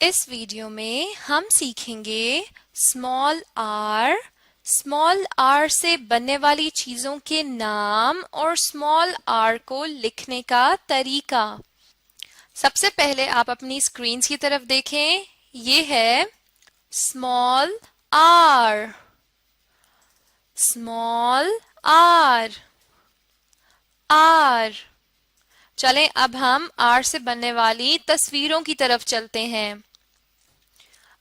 इस वीडियो में हम सीखेंगे स्मॉल आर से बनने वाली चीजों के नाम और स्मॉल आर को लिखने का तरीका। सबसे पहले आप अपनी स्क्रीन की तरफ देखें। ये है small R, small R, R. चलें अब हम आर से बनने वाली तस्वीरों की तरफ चलते हैं।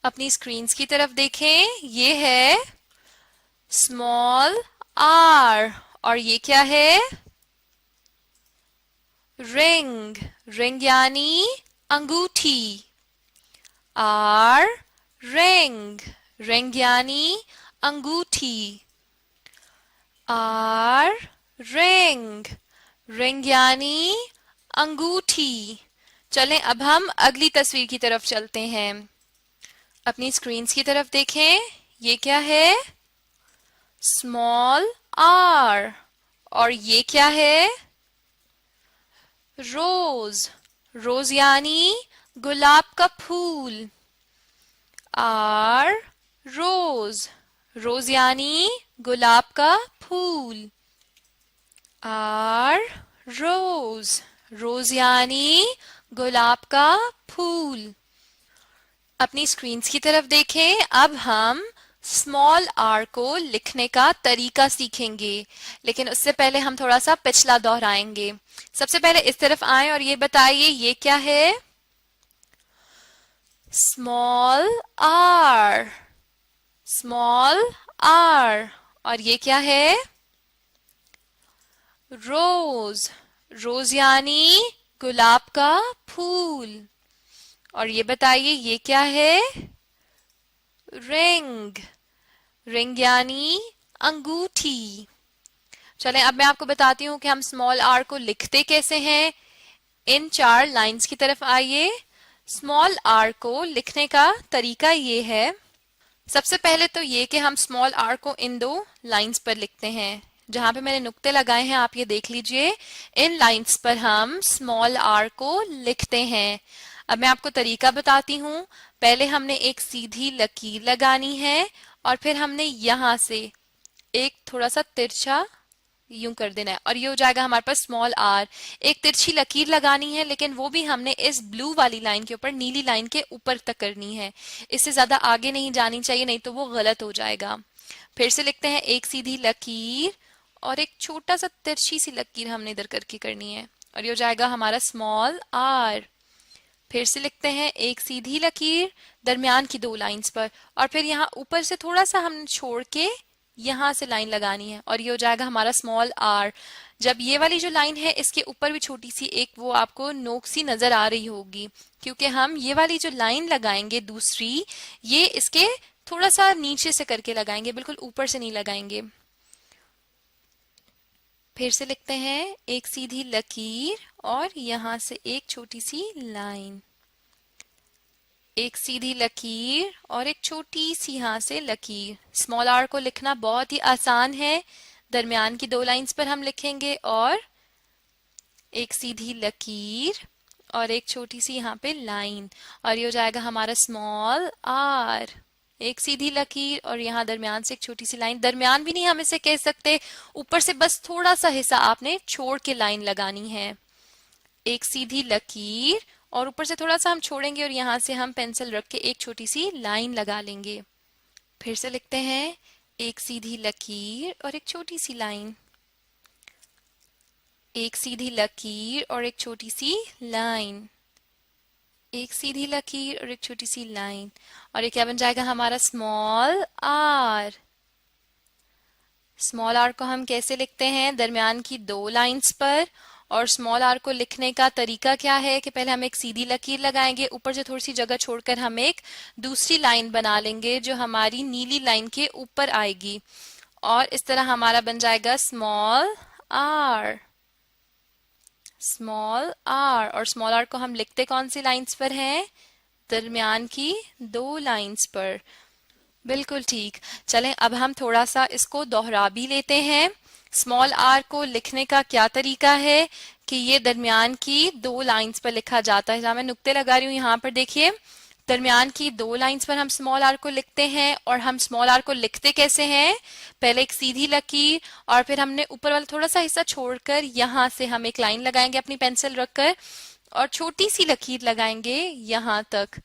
अपनी स्क्रीन की तरफ देखें। ये है स्मॉल आर और ये क्या है? रिंग, रिंग यानी अंगूठी। आर रिंग, रिंग यानी अंगूठी। आर रिंग, रिंग यानी अंगूठी। चलें अब हम अगली तस्वीर की तरफ चलते हैं। अपनी स्क्रीन की तरफ देखें। ये क्या है? स्मॉल आर और ये क्या है? रोज, रोज यानी गुलाब का फूल। आर रोज, रोज यानी गुलाब का फूल। आर रोज, रोज यानी गुलाब का फूल। अपनी स्क्रीन की तरफ देखें। अब हम स्मॉल आर को लिखने का तरीका सीखेंगे, लेकिन उससे पहले हम थोड़ा सा पिछला दोहराएंगे। सबसे पहले इस तरफ आएं और ये बताइए ये क्या है? स्मॉल आर, स्मॉल आर और ये क्या है? रोज, रोज यानी गुलाब का फूल। और ये बताइए ये क्या है? रिंग, रिंग यानी अंगूठी। चलें अब मैं आपको बताती हूँ कि हम स्मॉल आर को लिखते कैसे हैं। इन 4 लाइंस की तरफ आइए। स्मॉल आर को लिखने का तरीका ये है। सबसे पहले तो ये कि हम स्मॉल आर को इन 2 लाइंस पर लिखते हैं। जहां पे मैंने नुक्ते लगाए हैं आप ये देख लीजिए। इन लाइंस पर हम स्मॉल आर को लिखते हैं। अब मैं आपको तरीका बताती हूँ। पहले हमने एक सीधी लकीर लगानी है और फिर हमने यहां से एक थोड़ा सा तिरछा यूं कर देना है और ये हो जाएगा हमारे पास स्मॉल आर। एक तिरछी लकीर लगानी है, लेकिन वो भी हमने इस ब्लू वाली लाइन के ऊपर, नीली लाइन के ऊपर तक करनी है। इससे ज्यादा आगे नहीं जानी चाहिए, नहीं तो वो गलत हो जाएगा। फिर से लिखते हैं एक सीधी लकीर और एक छोटा सा तिरछी सी लकीर हमने इधर करके करनी है और ये हो जाएगा हमारा स्मॉल आर। फिर से लिखते हैं एक सीधी लकीर दरमियान की 2 लाइंस पर और फिर यहाँ ऊपर से थोड़ा सा हमने छोड़ के यहां से लाइन लगानी है और ये हो जाएगा हमारा स्मॉल आर। जब ये वाली जो लाइन है इसके ऊपर भी छोटी सी एक वो आपको नोक सी नजर आ रही होगी, क्योंकि हम ये वाली जो लाइन लगाएंगे दूसरी, ये इसके थोड़ा सा नीचे से करके लगाएंगे, बिल्कुल ऊपर से नहीं लगाएंगे। फिर से लिखते हैं एक सीधी लकीर और यहां से एक छोटी सी लाइन। एक सीधी लकीर और एक छोटी सी यहां से लकीर। स्मॉल आर को लिखना बहुत ही आसान है। दरमियान की 2 लाइंस पर हम लिखेंगे और एक सीधी लकीर और एक छोटी सी यहाँ पे लाइन और ये हो जाएगा हमारा स्मॉल आर। एक सीधी लकीर और यहाँ दरमियान से एक छोटी सी लाइन। दरमियान भी नहीं हम इसे कह सकते, ऊपर से बस थोड़ा सा हिस्सा आपने छोड़ के लाइन लगानी है। एक सीधी लकीर और ऊपर से थोड़ा सा हम छोड़ेंगे और यहां से हम पेंसिल रख के एक छोटी सी लाइन लगा लेंगे। फिर से लिखते हैं एक सीधी लकीर और एक छोटी सी लाइन। एक सीधी लकीर और एक छोटी सी लाइन। एक सीधी लकीर और एक छोटी सी लाइन और ये क्या बन जाएगा हमारा स्मॉल आर। स्मॉल आर को हम कैसे लिखते हैं? दरमियान की 2 लाइंस पर। और स्मॉल आर को लिखने का तरीका क्या है कि पहले हम एक सीधी लकीर लगाएंगे, ऊपर से थोड़ी सी जगह छोड़कर हम एक दूसरी लाइन बना लेंगे जो हमारी नीली लाइन के ऊपर आएगी और इस तरह हमारा बन जाएगा स्मॉल आर। स्मॉल आर और स्मॉल आर को हम लिखते कौन सी लाइंस पर हैं? दरमियान की 2 लाइंस पर। बिल्कुल ठीक। चलें अब हम थोड़ा सा इसको दोहरा भी लेते हैं। स्मॉल आर को लिखने का क्या तरीका है कि ये दरमियान की 2 लाइंस पर लिखा जाता है। जहां मैं नुक्ते लगा रही हूँ यहाँ पर देखिए दरमियान की दो लाइंस पर हम स्मॉल आर को लिखते हैं, और हम स्मॉल आर को लिखते कैसे हैं? पहले एक सीधी लकीर और फिर हमने ऊपर वाला थोड़ा सा हिस्सा छोड़कर यहां से हम एक लाइन लगाएंगे अपनी पेंसिल रखकर, और छोटी सी लकीर लगाएंगे यहां तक।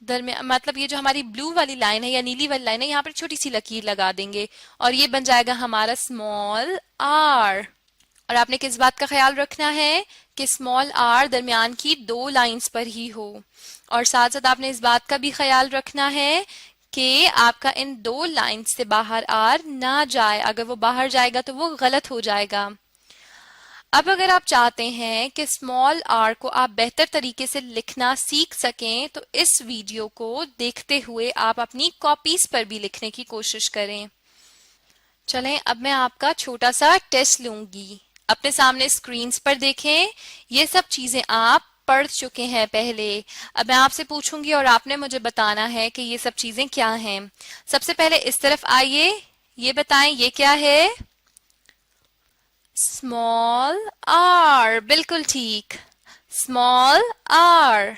दरमियान मतलब ये जो हमारी ब्लू वाली लाइन है या नीली वाली लाइन है, यहाँ पर छोटी सी लकीर लगा देंगे और ये बन जाएगा हमारा स्मॉल आर। और आपने किस बात का ख्याल रखना है कि स्मॉल आर दरमियान की दो लाइंस पर ही हो, और साथ साथ आपने इस बात का भी ख्याल रखना है कि आपका इन दो लाइंस से बाहर आर ना जाए। अगर वो बाहर जाएगा तो वो गलत हो जाएगा। अब अगर आप चाहते हैं कि स्मॉल आर को आप बेहतर तरीके से लिखना सीख सकें, तो इस वीडियो को देखते हुए आप अपनी कॉपीज पर भी लिखने की कोशिश करें। चलें, अब मैं आपका छोटा सा टेस्ट लूंगी। अपने सामने स्क्रीन्स पर देखें, ये सब चीजें आप पढ़ चुके हैं पहले। अब मैं आपसे पूछूंगी और आपने मुझे बताना है कि ये सब चीजें क्या हैं। सबसे पहले इस तरफ आइए, ये बताएं ये क्या है? स्मॉल आर, बिल्कुल ठीक, स्मॉल आर।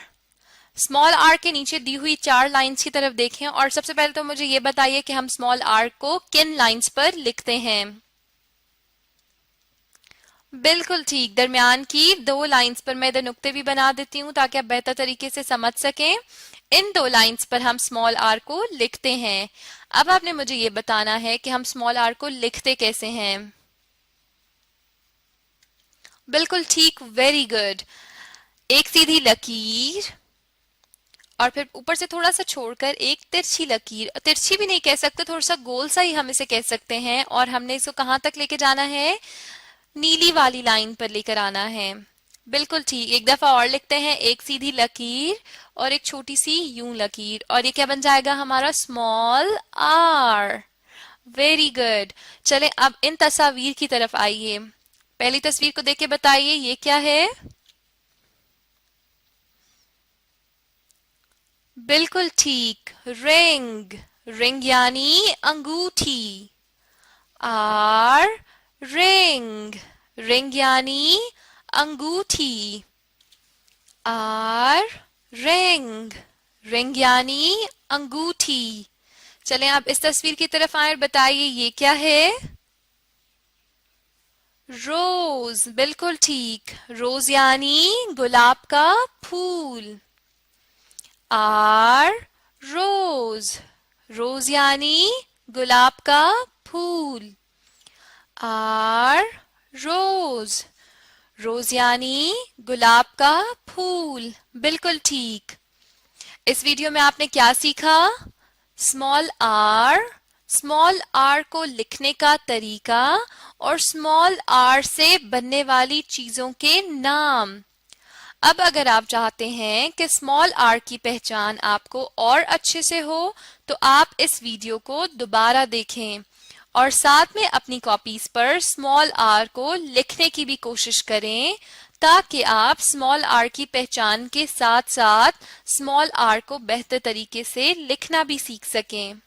स्मॉल आर के नीचे दी हुई चार लाइंस की तरफ देखें और सबसे पहले तो मुझे ये बताइए कि हम स्मॉल आर को किन लाइंस पर लिखते हैं? बिल्कुल ठीक, दरमियान की दो लाइंस पर। मैं इधर नुक्ते भी बना देती हूँ ताकि आप बेहतर तरीके से समझ सकें। इन दो लाइंस पर हम स्मॉल आर को लिखते हैं। अब आपने मुझे ये बताना है कि हम स्मॉल आर को लिखते कैसे हैं। बिल्कुल ठीक, वेरी गुड। एक सीधी लकीर और फिर ऊपर से थोड़ा सा छोड़कर एक तिरछी लकीर, तिरछी भी नहीं कह सकते, थोड़ा सा गोल सा ही हम इसे कह सकते हैं, और हमने इसको कहां तक लेके जाना है? नीली वाली लाइन पर लेकर आना है। बिल्कुल ठीक, एक दफा और लिखते हैं, एक सीधी लकीर और एक छोटी सी यूं लकीर, और ये क्या बन जाएगा हमारा? Small R. Very good. चलें, अब इन तस्वीर की तरफ आइए। पहली तस्वीर को देख के बताइए ये क्या है? बिल्कुल ठीक, रिंग। रिंग यानी अंगूठी। Are, ring. रिंग यानी अंगूठी। Are, ring. रिंग यानी अंगूठी। चलें, आप इस तस्वीर की तरफ आए और बताइए ये क्या है? रोज, बिल्कुल ठीक, रोज यानी गुलाब का फूल। आर, रोज। रोज यानी गुलाब का फूल। आर, रोज। रोज यानी गुलाब का फूल। बिल्कुल ठीक। इस वीडियो में आपने क्या सीखा? स्मॉल आर को लिखने का तरीका और स्मॉल आर से बनने वाली चीजों के नाम। अब अगर आप चाहते हैं कि स्मॉल आर की पहचान आपको और अच्छे से हो, तो आप इस वीडियो को दोबारा देखें और साथ में अपनी कॉपीज पर स्मॉल आर को लिखने की भी कोशिश करें, ताकि आप स्मॉल आर की पहचान के साथ साथ स्मॉल आर को बेहतर तरीके से लिखना भी सीख सकें।